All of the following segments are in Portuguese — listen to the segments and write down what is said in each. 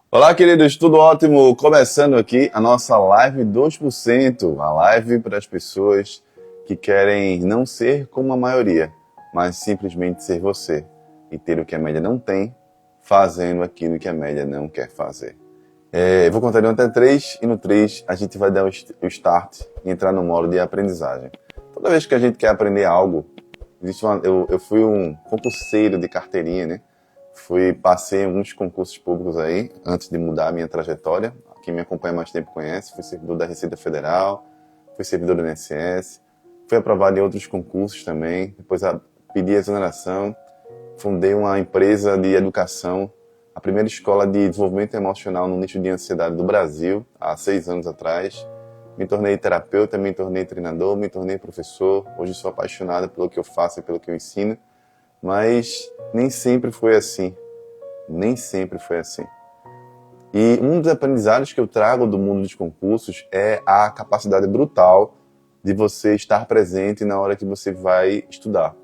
Olá, queridos, tudo ótimo? Começando aqui a nossa live 2%, a live para as pessoas que querem não ser como a maioria, mas simplesmente ser você e ter o que a média não tem, fazendo aquilo que a média não quer fazer. Eu vou contar de 1 até 3 e no 3 a gente vai dar o start e entrar no modo de aprendizagem. Toda vez que a gente quer aprender algo, eu fui um concurseiro de carteirinha, né? Passei em alguns concursos públicos aí, antes de mudar a minha trajetória. Quem me acompanha há mais tempo conhece. Fui servidor da Receita Federal, fui servidor do INSS, fui aprovado em outros concursos também. Depois pedi exoneração, fundei uma empresa de educação, a primeira escola de desenvolvimento emocional no nicho de ansiedade do Brasil, há 6 anos atrás. Me tornei terapeuta, me tornei treinador, me tornei professor. Hoje sou apaixonado pelo que eu faço e pelo que eu ensino. Mas nem sempre foi assim. Nem sempre foi assim. E um dos aprendizados que eu trago do mundo dos concursos é a capacidade brutal de você estar presente na hora que você vai estudar.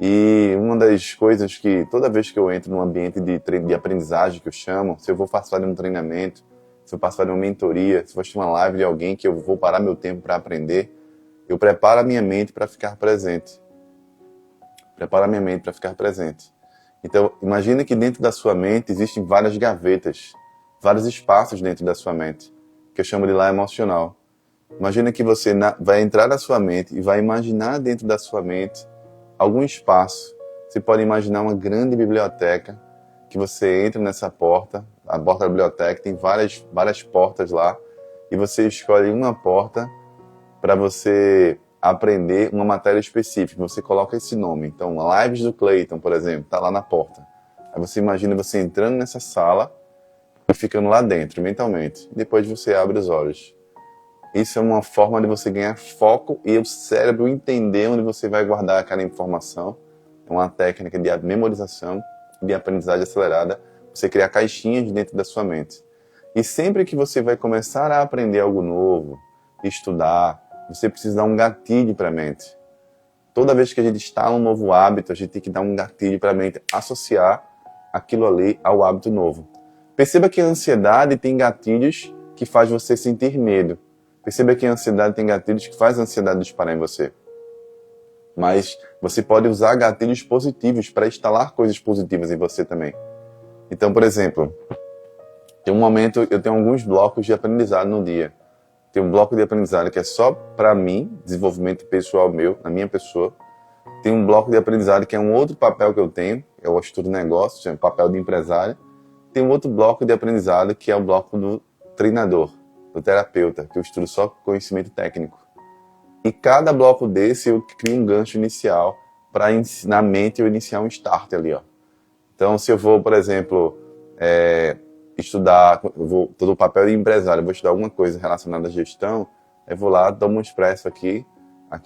E uma das coisas que toda vez que eu entro num ambiente de aprendizagem, que eu chamo, se eu vou participar de um treinamento, se eu participar de uma mentoria, se eu vou assistir uma live de alguém que eu vou parar meu tempo para aprender, eu preparo a minha mente para ficar presente. Preparo a minha mente para ficar presente. Então, imagine que dentro da sua mente existem várias gavetas, vários espaços dentro da sua mente, que eu chamo de lá emocional. Imagina que você vai entrar na sua mente e vai imaginar dentro da sua mente algum espaço. Você pode imaginar uma grande biblioteca, que você entra nessa porta, a porta da biblioteca tem várias portas lá, e você escolhe uma porta para você aprender uma matéria específica. Você coloca esse nome. Então, Lives do Clayton, por exemplo, está lá na porta. Aí você imagina você entrando nessa sala e ficando lá dentro, mentalmente. Depois você abre os olhos. Isso é uma forma de você ganhar foco e o cérebro entender onde você vai guardar aquela informação. É uma técnica de memorização, de aprendizagem acelerada. Você criar caixinhas dentro da sua mente. E sempre que você vai começar a aprender algo novo, estudar, você precisa dar um gatilho para a mente. Toda vez que a gente instala um novo hábito, a gente tem que dar um gatilho para a mente associar aquilo ali ao hábito novo. Perceba que a ansiedade tem gatilhos que faz você sentir medo. Perceba que a ansiedade tem gatilhos que faz a ansiedade disparar em você. Mas você pode usar gatilhos positivos para instalar coisas positivas em você também. Então, por exemplo, tem um momento, eu tenho alguns blocos de aprendizado no dia. Tem um bloco de aprendizado que é só para mim, desenvolvimento pessoal meu, na minha pessoa. Tem um bloco de aprendizado que é um outro papel que eu tenho, eu estudo negócios, é um papel de empresário. Tem um outro bloco de aprendizado que é o bloco do treinador, do terapeuta, que eu estudo só conhecimento técnico. E cada bloco desse eu crio um gancho inicial para na mente eu iniciar um start ali, ó. Então, se eu vou, por exemplo, estudar, todo o papel de empresário, eu vou estudar alguma coisa relacionada à gestão, eu vou lá, dou um expresso aqui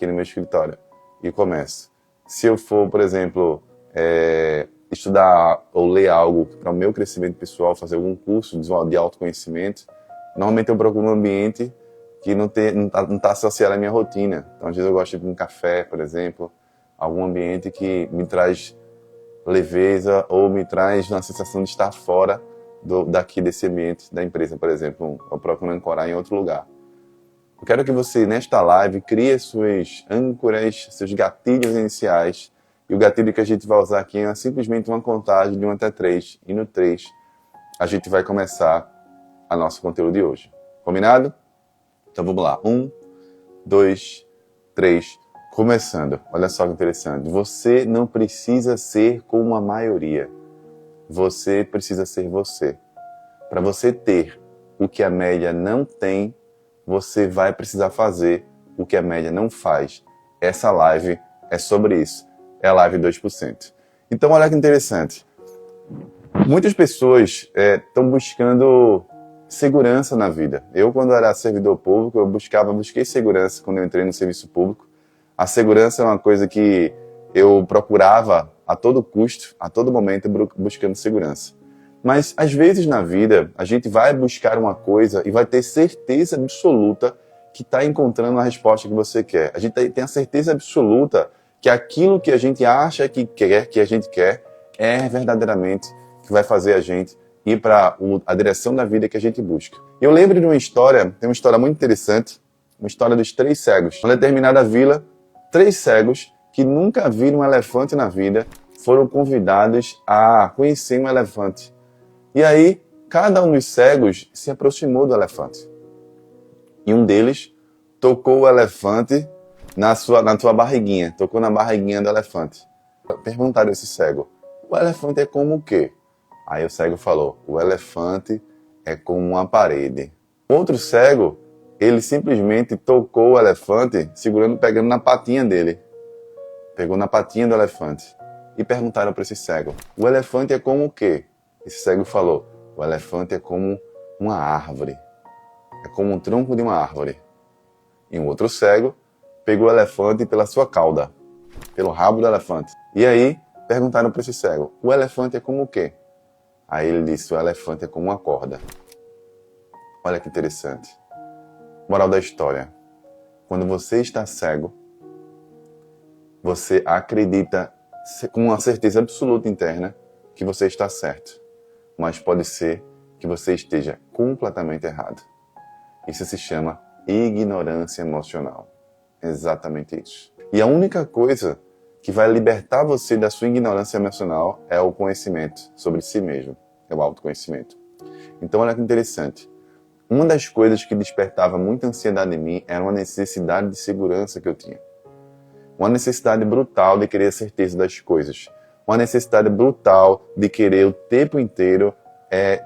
no meu escritório e começo. Se eu for, por exemplo, estudar ou ler algo para o meu crescimento pessoal, fazer algum curso de autoconhecimento, normalmente eu procuro um ambiente que não tá associado à minha rotina. Então, às vezes eu gosto de um café, por exemplo, algum ambiente que me traz leveza ou me traz uma sensação de estar fora daqui desse ambiente da empresa, por exemplo. Eu procuro ancorar em outro lugar. Eu quero que você, nesta live, crie suas âncoras, seus gatilhos iniciais. E o gatilho que a gente vai usar aqui é simplesmente uma contagem de 1 até 3. E no 3, a gente vai começar a nosso conteúdo de hoje. Combinado? Então vamos lá. 1, 2, 3. Começando. Olha só que interessante. Você não precisa ser como a maioria. Você precisa ser você. Para você ter o que a média não tem, você vai precisar fazer o que a média não faz. Essa live é sobre isso. É a live 2%. Então, olha que interessante. Muitas pessoas estão buscando segurança na vida. Eu, quando era servidor público, busquei segurança quando eu entrei no serviço público. A segurança é uma coisa que eu procurava a todo custo, a todo momento, buscando segurança. Mas, às vezes, na vida, a gente vai buscar uma coisa e vai ter certeza absoluta que está encontrando a resposta que você quer. A gente tem a certeza absoluta que aquilo que a gente acha que a gente quer, é verdadeiramente que vai fazer a gente ir para a direção da vida que a gente busca. Eu lembro de uma história, tem uma história muito interessante, uma história dos 3 cegos. Em uma determinada vila, 3 cegos que nunca viram um elefante na vida foram convidados a conhecer um elefante. E aí, cada um dos cegos se aproximou do elefante. E um deles tocou o elefante na sua barriguinha, tocou na barriguinha do elefante. Perguntaram a esse cego, o elefante é como o quê? Aí o cego falou, o elefante é como uma parede. O outro cego, ele simplesmente tocou o elefante, pegando na patinha dele. Pegou na patinha do elefante. E perguntaram para esse cego, o elefante é como o quê? Esse cego falou, o elefante é como uma árvore. É como um tronco de uma árvore. E um outro cego pegou o elefante pela sua cauda, pelo rabo do elefante. E aí perguntaram para esse cego, o elefante é como o quê? Aí ele disse, o elefante é como uma corda. Olha que interessante. Moral da história. Quando você está cego, você acredita com uma certeza absoluta interna que você está certo. Mas pode ser que você esteja completamente errado. Isso se chama ignorância emocional. Exatamente isso. E a única coisa que vai libertar você da sua ignorância emocional é o conhecimento sobre si mesmo. É o autoconhecimento. Então, olha que interessante. Uma das coisas que despertava muita ansiedade em mim era uma necessidade de segurança que eu tinha. Uma necessidade brutal de querer a certeza das coisas. Uma necessidade brutal de querer o tempo inteiro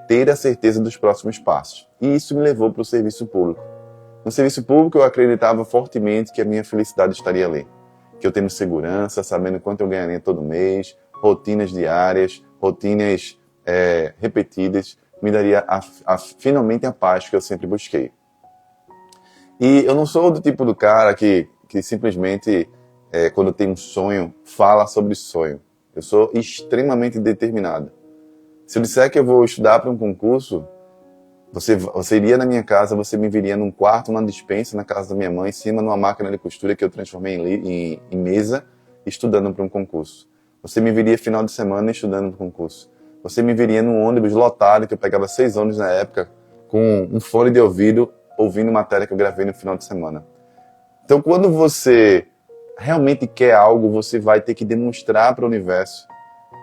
ter a certeza dos próximos passos. E isso me levou para o serviço público. No serviço público eu acreditava fortemente que a minha felicidade estaria ali. Que eu tendo segurança, sabendo quanto eu ganharia todo mês, rotinas diárias, rotinas repetidas, me daria finalmente a paz que eu sempre busquei. E eu não sou do tipo do cara que simplesmente, quando tem um sonho, fala sobre sonho. Eu sou extremamente determinado. Se eu disser que eu vou estudar para um concurso, você iria na minha casa, você me viria num quarto, numa despensa, na casa da minha mãe, em cima de uma máquina de costura que eu transformei em mesa, estudando para um concurso. Você me viria final de semana estudando para um concurso. Você me viria num ônibus lotado, que eu pegava 6 ônibus na época, com um fone de ouvido, ouvindo matéria que eu gravei no final de semana. Então, quando você realmente quer algo, você vai ter que demonstrar para o universo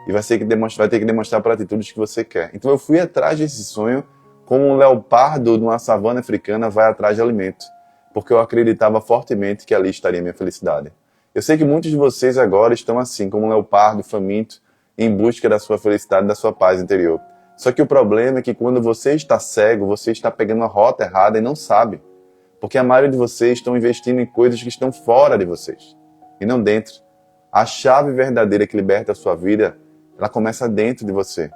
e vai ter que demonstrar para atitudes que você quer. Então, eu fui atrás desse sonho como um leopardo numa savana africana vai atrás de alimento, porque eu acreditava fortemente que ali estaria a minha felicidade. Eu sei que muitos de vocês agora estão assim, como um leopardo faminto, em busca da sua felicidade, da sua paz interior. Só que o problema é que quando você está cego, você está pegando a rota errada e não sabe. Porque a maioria de vocês estão investindo em coisas que estão fora de vocês, e não dentro. A chave verdadeira que liberta a sua vida, ela começa dentro de você.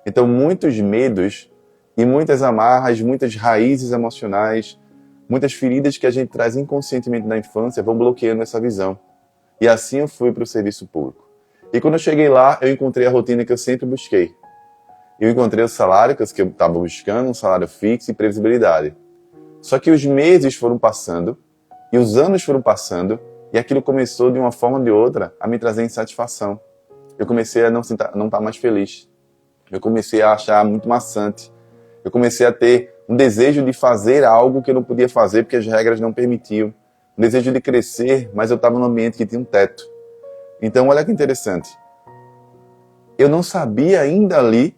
Então, muitos medos e muitas amarras, muitas raízes emocionais, muitas feridas que a gente traz inconscientemente da infância vão bloqueando essa visão. E assim eu fui para o serviço público. E quando eu cheguei lá, eu encontrei a rotina que eu sempre busquei. Eu encontrei o salário que eu estava buscando, um salário fixo e previsibilidade. Só que os meses foram passando, e os anos foram passando, e aquilo começou de uma forma ou de outra a me trazer insatisfação. Eu comecei a não estar mais feliz. Eu comecei a achar muito maçante. Eu comecei a ter um desejo de fazer algo que eu não podia fazer porque as regras não permitiam. Um desejo de crescer, mas eu estava num ambiente que tinha um teto. Então, olha que interessante. Eu não sabia ainda ali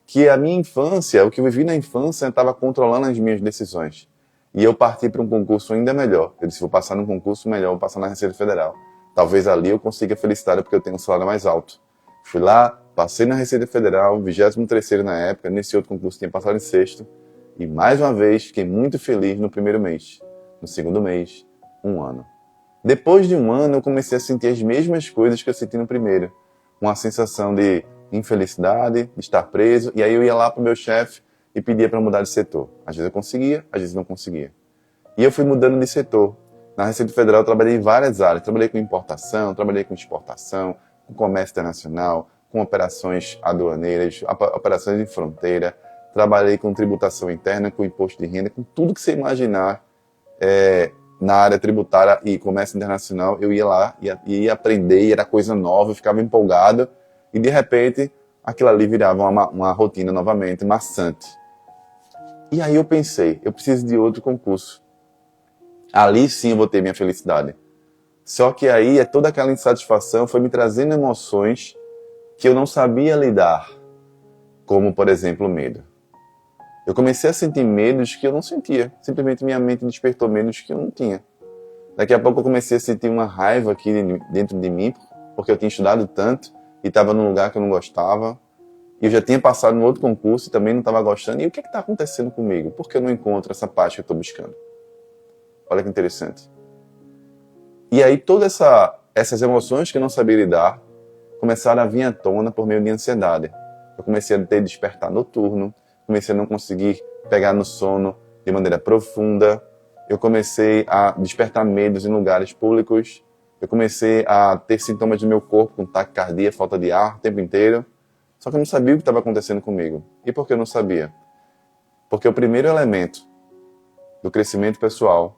que a minha infância, o que eu vivi na infância, estava controlando as minhas decisões. E eu parti para um concurso ainda melhor. Eu disse, vou passar num concurso melhor, vou passar na Receita Federal. Talvez ali eu consiga felicidade porque eu tenho um salário mais alto. Fui lá, passei na Receita Federal, 23º na época, nesse outro concurso tinha passado em 6º. E mais uma vez, fiquei muito feliz no primeiro mês. No segundo mês, 1 ano. Depois de 1 ano, eu comecei a sentir as mesmas coisas que eu senti no primeiro. Uma sensação de infelicidade, de estar preso. E aí eu ia lá para o meu chefe e pedia para mudar de setor. Às vezes eu conseguia, às vezes não conseguia. E eu fui mudando de setor. Na Receita Federal eu trabalhei em várias áreas. Trabalhei com importação, trabalhei com exportação, com comércio internacional, com operações aduaneiras, operações em fronteira. Trabalhei com tributação interna, com imposto de renda, com tudo que você imaginar na área tributária e comércio internacional. Eu ia lá, ia aprender, e era coisa nova, eu ficava empolgado. E de repente, aquilo ali virava uma rotina novamente, maçante. E aí eu pensei, eu preciso de outro concurso. Ali sim eu vou ter minha felicidade. Só que aí toda aquela insatisfação foi me trazendo emoções que eu não sabia lidar, como, por exemplo, o medo. Eu comecei a sentir medos que eu não sentia. Simplesmente minha mente despertou medos que eu não tinha. Daqui a pouco eu comecei a sentir uma raiva aqui dentro de mim, porque eu tinha estudado tanto e estava num lugar que eu não gostava. E eu já tinha passado no outro concurso e também não estava gostando. E o que está acontecendo comigo? Por que eu não encontro essa paz que eu estou buscando? Olha que interessante. E aí todas essas emoções que eu não sabia lidar começaram a vir à tona por meio de ansiedade. Eu comecei a ter despertar noturno, comecei a não conseguir pegar no sono de maneira profunda, eu comecei a despertar medos em lugares públicos, eu comecei a ter sintomas do meu corpo, com taquicardia, falta de ar o tempo inteiro, só que eu não sabia o que estava acontecendo comigo. E por que eu não sabia? Porque o primeiro elemento do crescimento pessoal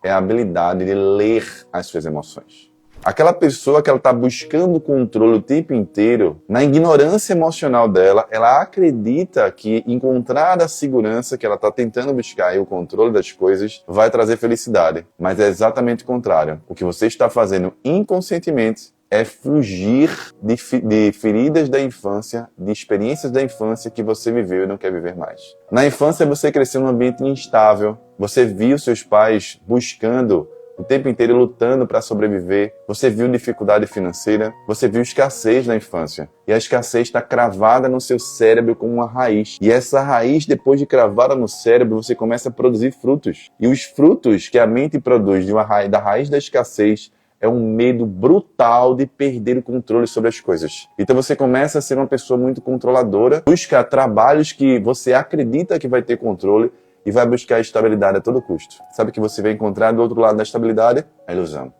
é a habilidade de ler as suas emoções. Aquela pessoa que ela está buscando controle o tempo inteiro, na ignorância emocional dela, ela acredita que encontrar a segurança que ela está tentando buscar e o controle das coisas vai trazer felicidade. Mas é exatamente o contrário. O que você está fazendo inconscientemente é fugir de feridas da infância, de experiências da infância que você viveu e não quer viver mais. Na infância você cresceu num ambiente instável, você viu seus pais buscando o tempo inteiro lutando para sobreviver, você viu dificuldade financeira, você viu escassez na infância. E a escassez está cravada no seu cérebro como uma raiz. E essa raiz, depois de cravada no cérebro, você começa a produzir frutos. E os frutos que a mente produz da raiz da escassez é um medo brutal de perder o controle sobre as coisas. Então você começa a ser uma pessoa muito controladora, busca trabalhos que você acredita que vai ter controle, e vai buscar a estabilidade a todo custo. Sabe o que você vai encontrar do outro lado da estabilidade? A ilusão,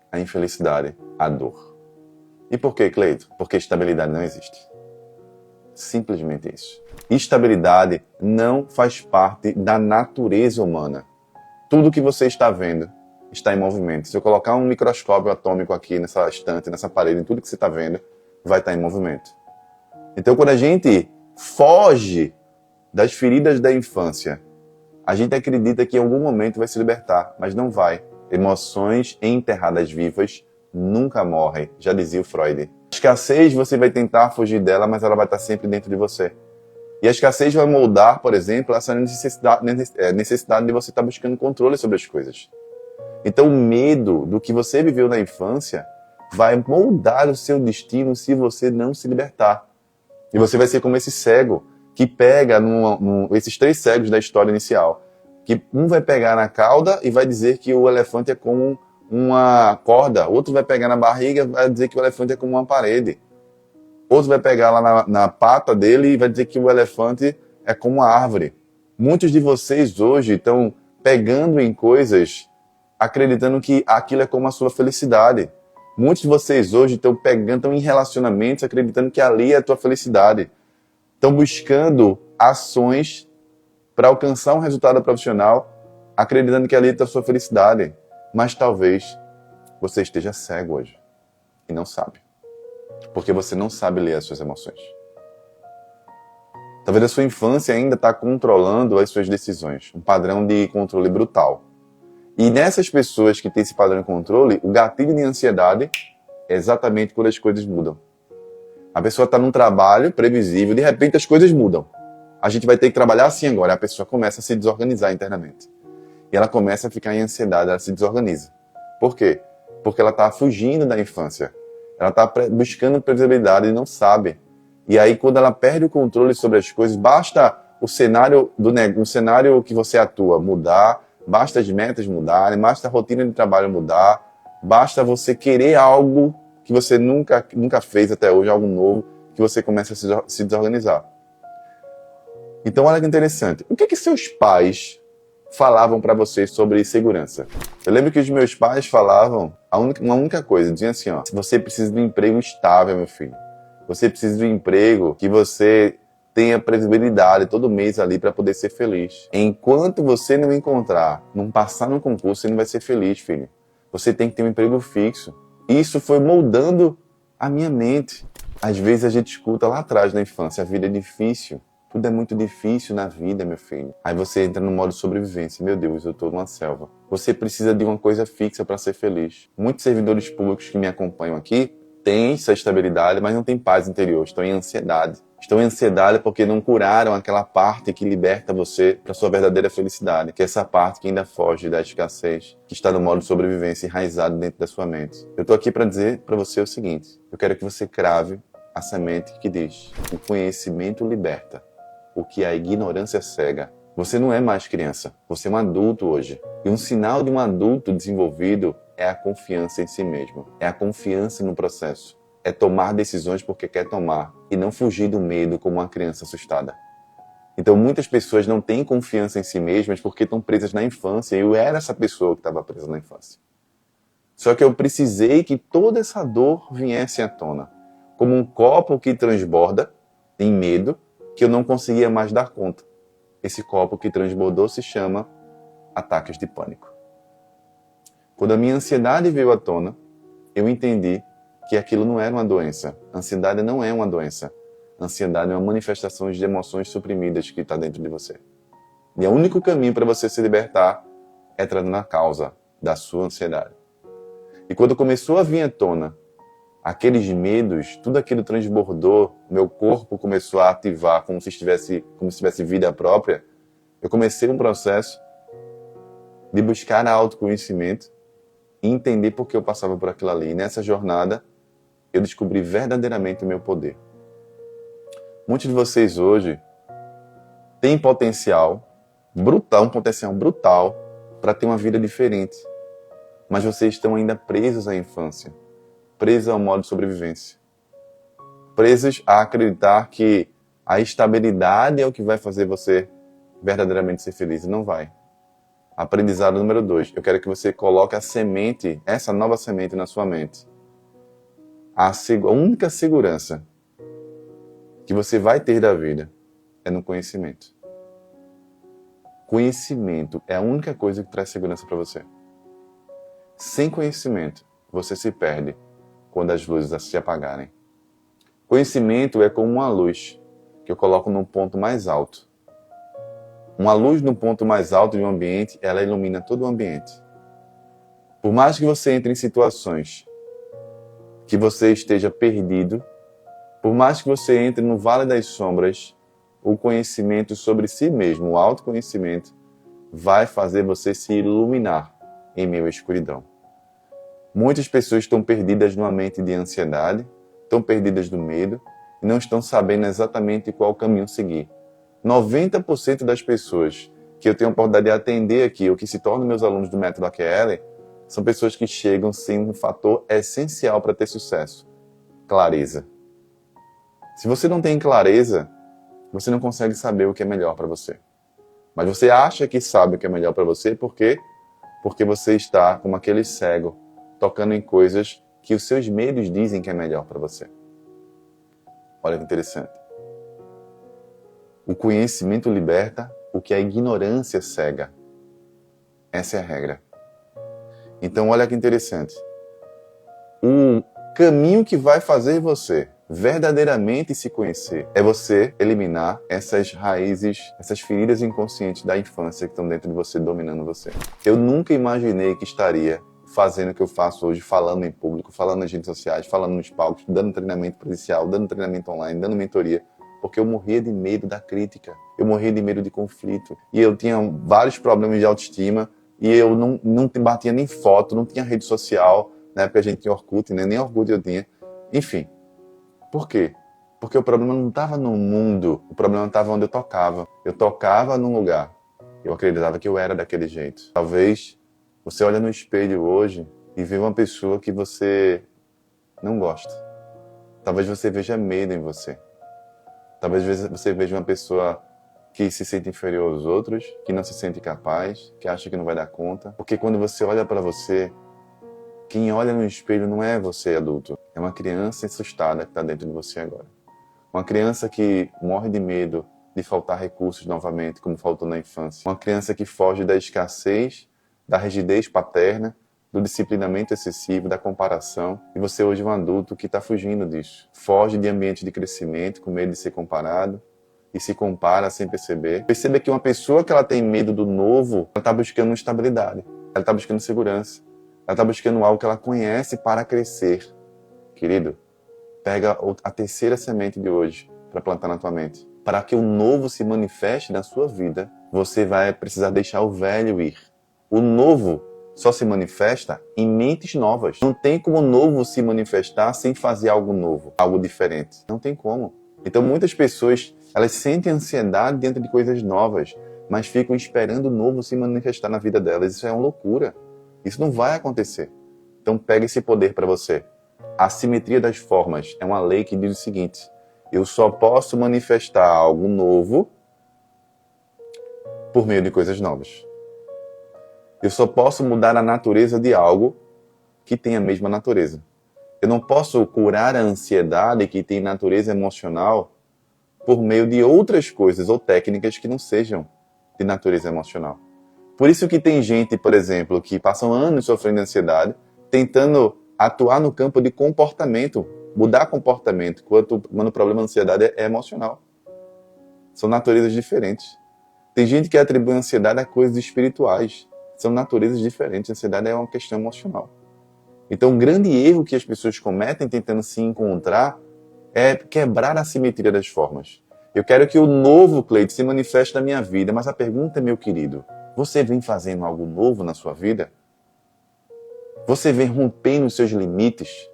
a infelicidade, a dor. E por que, Cleito? Porque estabilidade não existe. Simplesmente isso. Estabilidade não faz parte da natureza humana. Tudo que você está vendo está em movimento. Se eu colocar um microscópio atômico aqui nessa estante, nessa parede, em tudo que você está vendo, vai estar em movimento. Então, quando a gente foge das feridas da infância, a gente acredita que em algum momento vai se libertar, mas não vai. Emoções enterradas vivas nunca morrem, já dizia o Freud. A escassez, você vai tentar fugir dela, mas ela vai estar sempre dentro de você. E a escassez vai moldar, por exemplo, essa necessidade de você estar buscando controle sobre as coisas. Então o medo do que você viveu na infância vai moldar o seu destino se você não se libertar. E você vai ser como esse cego, que pega esses 3 cegos da história inicial, que um vai pegar na cauda e vai dizer que o elefante é como uma corda, outro vai pegar na barriga e vai dizer que o elefante é como uma parede, outro vai pegar lá na pata dele e vai dizer que o elefante é como uma árvore. Muitos de vocês hoje estão pegando em coisas, acreditando que aquilo é como a sua felicidade. Muitos de vocês hoje estão em relacionamentos, acreditando que ali é a tua felicidade. Estão buscando ações para alcançar um resultado profissional, acreditando que ali está a sua felicidade. Mas talvez você esteja cego hoje e não sabe. Porque você não sabe ler as suas emoções. Talvez a sua infância ainda está controlando as suas decisões. Um padrão de controle brutal. E nessas pessoas que têm esse padrão de controle, o gatilho de ansiedade é exatamente quando as coisas mudam. A pessoa está num trabalho previsível, de repente as coisas mudam. A gente vai ter que trabalhar assim agora. A pessoa começa a se desorganizar internamente. E ela começa a ficar em ansiedade, ela se desorganiza. Por quê? Porque ela está fugindo da infância. Ela está buscando previsibilidade e não sabe. E aí, quando ela perde o controle sobre as coisas, basta o cenário que você atua mudar, basta as metas mudarem, basta a rotina de trabalho mudar, basta você querer algo que você nunca fez até hoje, algo novo, que você começa a se desorganizar. Então, olha que interessante. O que seus pais falavam para você sobre segurança? Eu lembro que os meus pais falavam uma única coisa, diziam assim, ó, você precisa de um emprego estável, meu filho. Você precisa de um emprego que você tenha previsibilidade todo mês ali para poder ser feliz. Enquanto você não encontrar, não passar no concurso, você não vai ser feliz, filho. Você tem que ter um emprego fixo. Isso foi moldando a minha mente. Às vezes a gente escuta lá atrás na infância, a vida é difícil. Tudo é muito difícil na vida, meu filho. Aí você entra no modo sobrevivência. Meu Deus, eu tô numa selva. Você precisa de uma coisa fixa para ser feliz. Muitos servidores públicos que me acompanham aqui têm essa estabilidade, mas não têm paz interior. Estão em ansiedade. Estão em ansiedade porque não curaram aquela parte que liberta você para sua verdadeira felicidade, que é essa parte que ainda foge da escassez, que está no modo sobrevivência enraizado dentro da sua mente. Eu tô aqui para dizer para você o seguinte: eu quero que você crave a semente que diz: o conhecimento liberta, o que a ignorância cega. Você não é mais criança, você é um adulto hoje. E um sinal de um adulto desenvolvido é a confiança em si mesmo, é a confiança no processo, é tomar decisões porque quer tomar e não fugir do medo como uma criança assustada. Então muitas pessoas não têm confiança em si mesmas porque estão presas na infância, e eu era essa pessoa que estava presa na infância. Só que eu precisei que toda essa dor viesse à tona, como um copo que transborda em medo, que eu não conseguia mais dar conta. Esse copo que transbordou se chama ataques de pânico. Quando a minha ansiedade veio à tona, eu entendi que aquilo não era uma doença. A ansiedade não é uma doença. A ansiedade é uma manifestação de emoções suprimidas que está dentro de você. E o único caminho para você se libertar é tratando a causa da sua ansiedade. E quando começou a vir à tona aqueles medos, tudo aquilo transbordou, meu corpo começou a ativar como se tivesse vida própria, eu comecei um processo de buscar autoconhecimento e entender por que eu passava por aquilo ali. E nessa jornada, eu descobri verdadeiramente o meu poder. Muitos de vocês hoje têm potencial brutal, um potencial brutal para ter uma vida diferente. Mas vocês estão ainda presos à infância, presos ao modo de sobrevivência, presos a acreditar que a estabilidade é o que vai fazer você verdadeiramente ser feliz. E não vai. Aprendizado número 2. Eu quero que você coloque a semente, essa nova semente na sua mente. A única segurança que você vai ter da vida é no conhecimento. Conhecimento é a única coisa que traz segurança para você. Sem conhecimento, você se perde quando as luzes se apagarem. Conhecimento é como uma luz que eu coloco num ponto mais alto. Uma luz no ponto mais alto de um ambiente, ela ilumina todo o ambiente. Por mais que você entre em situações que você esteja perdido, por mais que você entre no vale das sombras, o conhecimento sobre si mesmo, o autoconhecimento, vai fazer você se iluminar em meio à escuridão. Muitas pessoas estão perdidas numa mente de ansiedade, estão perdidas do medo e não estão sabendo exatamente qual caminho seguir. 90% das pessoas que eu tenho a oportunidade de atender aqui, ou que se tornam meus alunos do método AQL, são pessoas que chegam sem um fator essencial para ter sucesso: clareza. Se você não tem clareza, você não consegue saber o que é melhor para você. Mas você acha que sabe o que é melhor para você, por quê? Porque você está como aquele cego, tocando em coisas que os seus medos dizem que é melhor para você. Olha que interessante. O conhecimento liberta o que a ignorância cega. Essa é a regra. Então, olha que interessante. O caminho que vai fazer você verdadeiramente se conhecer é você eliminar essas raízes, essas feridas inconscientes da infância que estão dentro de você, dominando você. Eu nunca imaginei que estaria fazendo o que eu faço hoje, falando em público, falando nas redes sociais, falando nos palcos, dando treinamento presencial, dando treinamento online, dando mentoria, porque eu morria de medo da crítica, eu morria de medo de conflito, e eu tinha vários problemas de autoestima, e eu não batia nem foto, não tinha rede social, na época a gente tinha Orkut, né? Nem Orkut eu tinha. Enfim, por quê? Porque o problema não estava no mundo, o problema estava onde eu tocava. Eu tocava num lugar, eu acreditava que eu era daquele jeito. Talvez você olhe no espelho hoje e vê uma pessoa que você não gosta. Talvez você veja medo em você. Talvez você veja uma pessoa que se sente inferior aos outros, que não se sente capaz, que acha que não vai dar conta. Porque quando você olha para você, quem olha no espelho não é você adulto. É uma criança assustada que está dentro de você agora. Uma criança que morre de medo de faltar recursos novamente, como faltou na infância. Uma criança que foge da escassez, da rigidez paterna, do disciplinamento excessivo, da comparação, e você hoje é um adulto que está fugindo disso. Foge de ambiente de crescimento, com medo de ser comparado, e se compara sem perceber. Perceba que uma pessoa que ela tem medo do novo, ela está buscando estabilidade, ela está buscando segurança, ela está buscando algo que ela conhece para crescer. Querido, pega a terceira semente de hoje para plantar na tua mente. Para que o novo se manifeste na sua vida, você vai precisar deixar o velho ir. O novo só se manifesta em mentes novas. Não tem como o novo se manifestar sem fazer algo novo, algo diferente. Não tem como. Então muitas pessoas, elas sentem ansiedade dentro de coisas novas, mas ficam esperando o novo se manifestar na vida delas. Isso é uma loucura. Isso não vai acontecer. Então pega esse poder para você. A simetria das formas é uma lei que diz o seguinte: eu só posso manifestar algo novo por meio de coisas novas. Eu só posso mudar a natureza de algo que tem a mesma natureza. Eu não posso curar a ansiedade que tem natureza emocional por meio de outras coisas ou técnicas que não sejam de natureza emocional. Por isso que tem gente, por exemplo, que passam anos sofrendo de ansiedade, tentando atuar no campo de comportamento, mudar comportamento, quando o problema da ansiedade é emocional. São naturezas diferentes. Tem gente que atribui a ansiedade a coisas espirituais. São naturezas diferentes. A ansiedade é uma questão emocional. Então, o grande erro que as pessoas cometem tentando se encontrar é quebrar a simetria das formas. Eu quero que o novo, Cleide, se manifeste na minha vida, mas a pergunta, meu querido, você vem fazendo algo novo na sua vida? Você vem rompendo os seus limites?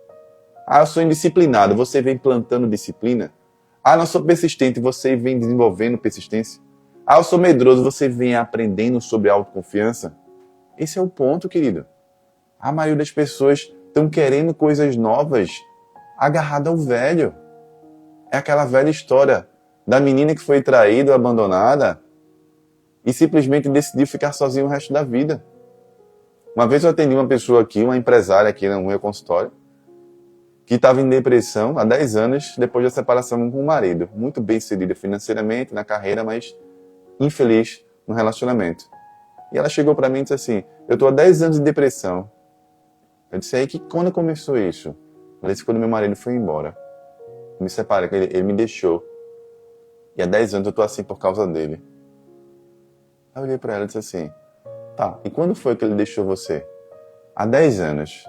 Ah, eu sou indisciplinado, você vem plantando disciplina? Ah, eu sou persistente, você vem desenvolvendo persistência? Ah, eu sou medroso, você vem aprendendo sobre autoconfiança? Esse é o ponto, querido. A maioria das pessoas estão querendo coisas novas, agarrada ao velho. É aquela velha história da menina que foi traída ou abandonada e simplesmente decidiu ficar sozinha o resto da vida. Uma vez eu atendi uma pessoa aqui, uma empresária aqui no meu consultório, que estava em depressão há 10 anos depois da separação com o marido. Muito bem sucedida financeiramente, na carreira, mas infeliz no relacionamento. E ela chegou para mim e disse assim: eu estou há 10 anos de depressão. Eu disse aí que quando começou isso? Ela disse quando meu marido foi embora. Eu me separei, ele me deixou. E há 10 anos eu estou assim por causa dele. Aí eu olhei para ela e disse assim: tá, e quando foi que ele deixou você? Há 10 anos.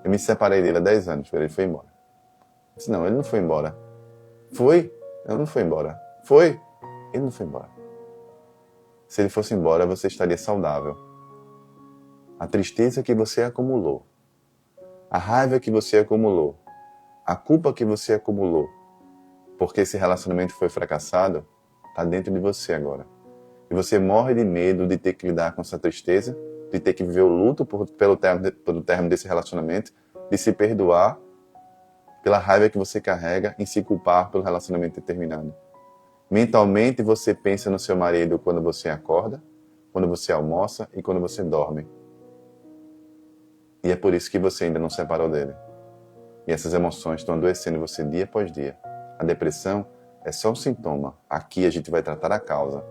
Eu me separei dele há 10 anos, ele foi embora. Eu disse: não, ele não foi embora. Foi? Ele não foi embora. Foi? Ele não foi embora. Se ele fosse embora, você estaria saudável. A tristeza que você acumulou, a raiva que você acumulou, a culpa que você acumulou, porque esse relacionamento foi fracassado, está dentro de você agora. E você morre de medo de ter que lidar com essa tristeza, de ter que viver o luto pelo término desse relacionamento, de se perdoar pela raiva que você carrega em se culpar pelo relacionamento terminado. Mentalmente você pensa no seu marido quando você acorda, quando você almoça e quando você dorme. E é por isso que você ainda não se separou dele. E essas emoções estão adoecendo você dia após dia. A depressão é só um sintoma. Aqui a gente vai tratar a causa.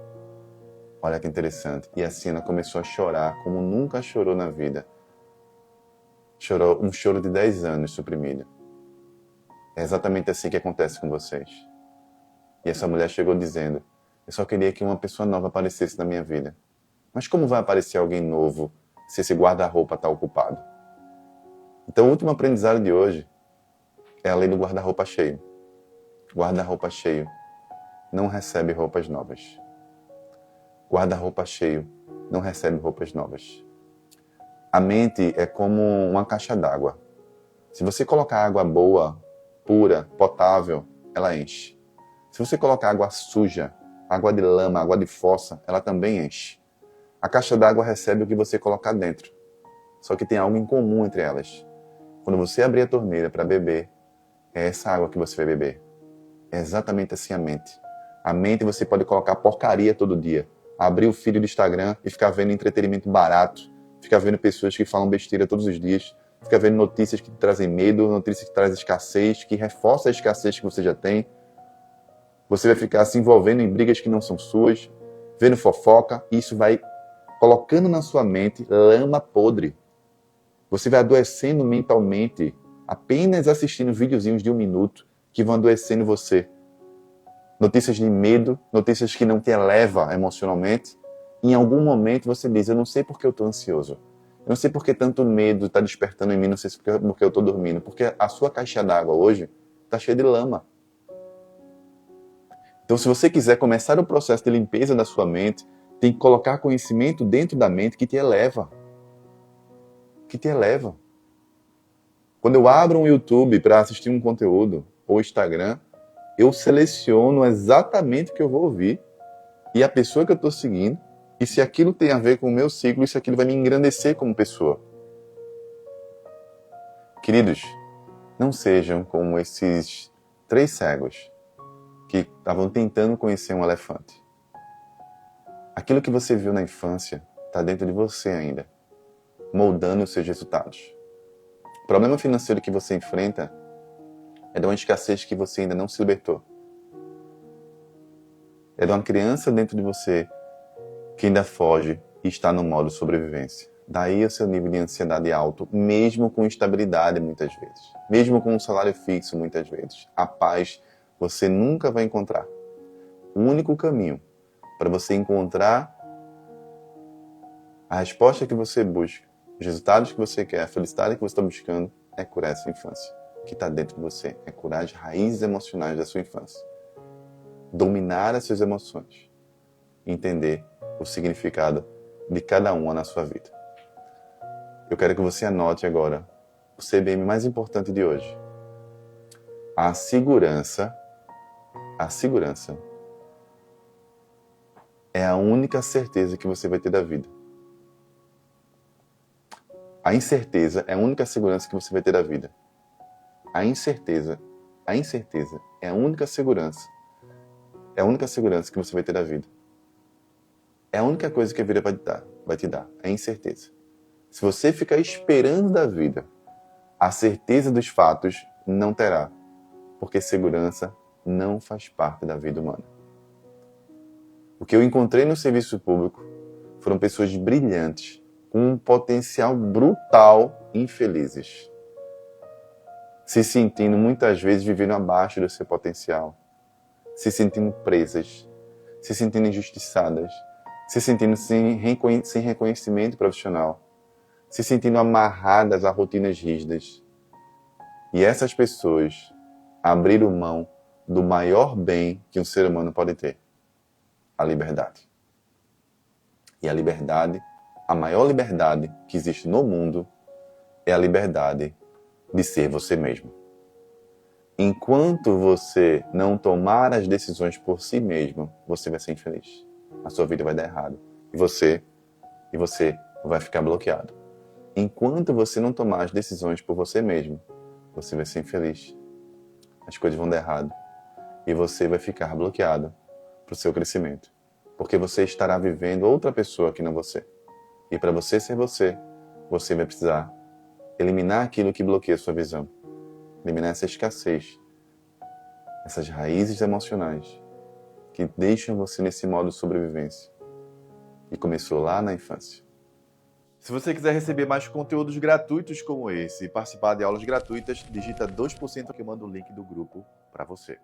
Olha que interessante. E assim ela começou a chorar como nunca chorou na vida. Chorou um choro de 10 anos suprimido. É exatamente assim que acontece com vocês. E essa mulher chegou dizendo: eu só queria que uma pessoa nova aparecesse na minha vida. Mas como vai aparecer alguém novo se esse guarda-roupa está ocupado? Então o último aprendizado de hoje é a lei do guarda-roupa cheio. Guarda-roupa cheio não recebe roupas novas. Guarda-roupa cheio não recebe roupas novas. A mente é como uma caixa d'água. Se você colocar água boa, pura, potável, ela enche. Se você colocar água suja, água de lama, água de fossa, ela também enche. A caixa d'água recebe o que você colocar dentro. Só que tem algo em comum entre elas. Quando você abrir a torneira para beber, é essa água que você vai beber. É exatamente assim a mente. A mente você pode colocar porcaria todo dia. Abrir o feed do Instagram e ficar vendo entretenimento barato. Ficar vendo pessoas que falam besteira todos os dias. Ficar vendo notícias que trazem medo, notícias que trazem escassez, que reforçam a escassez que você já tem. Você vai ficar se envolvendo em brigas que não são suas, vendo fofoca, e isso vai colocando na sua mente lama podre. Você vai adoecendo mentalmente apenas assistindo videozinhos de 1 minuto que vão adoecendo você. Notícias de medo, notícias que não te elevam emocionalmente. Em algum momento você diz, eu não sei porque eu estou ansioso. Eu não sei porque tanto medo está despertando em mim, não sei se porque eu estou dormindo. Porque a sua caixa d'água hoje está cheia de lama. Então, se você quiser começar o processo de limpeza da sua mente, tem que colocar conhecimento dentro da mente que te eleva. Que te eleva. Quando eu abro um YouTube para assistir um conteúdo, ou Instagram, eu seleciono exatamente o que eu vou ouvir e a pessoa que eu estou seguindo, e se aquilo tem a ver com o meu ciclo, e se aquilo vai me engrandecer como pessoa. Queridos, não sejam como esses 3 cegos que estavam tentando conhecer um elefante. Aquilo que você viu na infância está dentro de você ainda, moldando os seus resultados. O problema financeiro que você enfrenta é de uma escassez que você ainda não se libertou. É de uma criança dentro de você que ainda foge e está no modo sobrevivência. Daí o seu nível de ansiedade alto, mesmo com estabilidade muitas vezes. Mesmo com um salário fixo muitas vezes. A paz você nunca vai encontrar. O único caminho para você encontrar a resposta que você busca, os resultados que você quer, a felicidade que você está buscando, é curar essa infância que está dentro de você. É curar as raízes emocionais da sua infância. Dominar as suas emoções. Entender o significado de cada uma na sua vida. Eu quero que você anote agora o CBM mais importante de hoje. A segurança é a única certeza que você vai ter da vida. A incerteza é a única segurança que você vai ter da vida. A incerteza é a única segurança. É a única segurança que você vai ter da vida. É a única coisa que a vida vai te dar, é a incerteza. Se você ficar esperando da vida a certeza dos fatos, não terá, porque segurança não faz parte da vida humana. O que eu encontrei no serviço público foram pessoas brilhantes, com um potencial brutal, infelizes, se sentindo muitas vezes vivendo abaixo do seu potencial, se sentindo presas, se sentindo injustiçadas, se sentindo sem reconhecimento profissional, se sentindo amarradas a rotinas rígidas. E essas pessoas abriram mão do maior bem que um ser humano pode ter, a liberdade. E a liberdade, a maior liberdade que existe no mundo, é a liberdade de ser você mesmo. Enquanto você não tomar as decisões por si mesmo, você vai ser infeliz. A sua vida vai dar errado. E você vai ficar bloqueado. Enquanto você não tomar as decisões por você mesmo, você vai ser infeliz. As coisas vão dar errado. E você vai ficar bloqueado para o seu crescimento. Porque você estará vivendo outra pessoa que não você. E para você ser você, você vai precisar eliminar aquilo que bloqueia a sua visão. Eliminar essa escassez. Essas raízes emocionais que deixam você nesse modo de sobrevivência. E começou lá na infância. Se você quiser receber mais conteúdos gratuitos como esse e participar de aulas gratuitas, digita 2% que eu mando o link do grupo para você.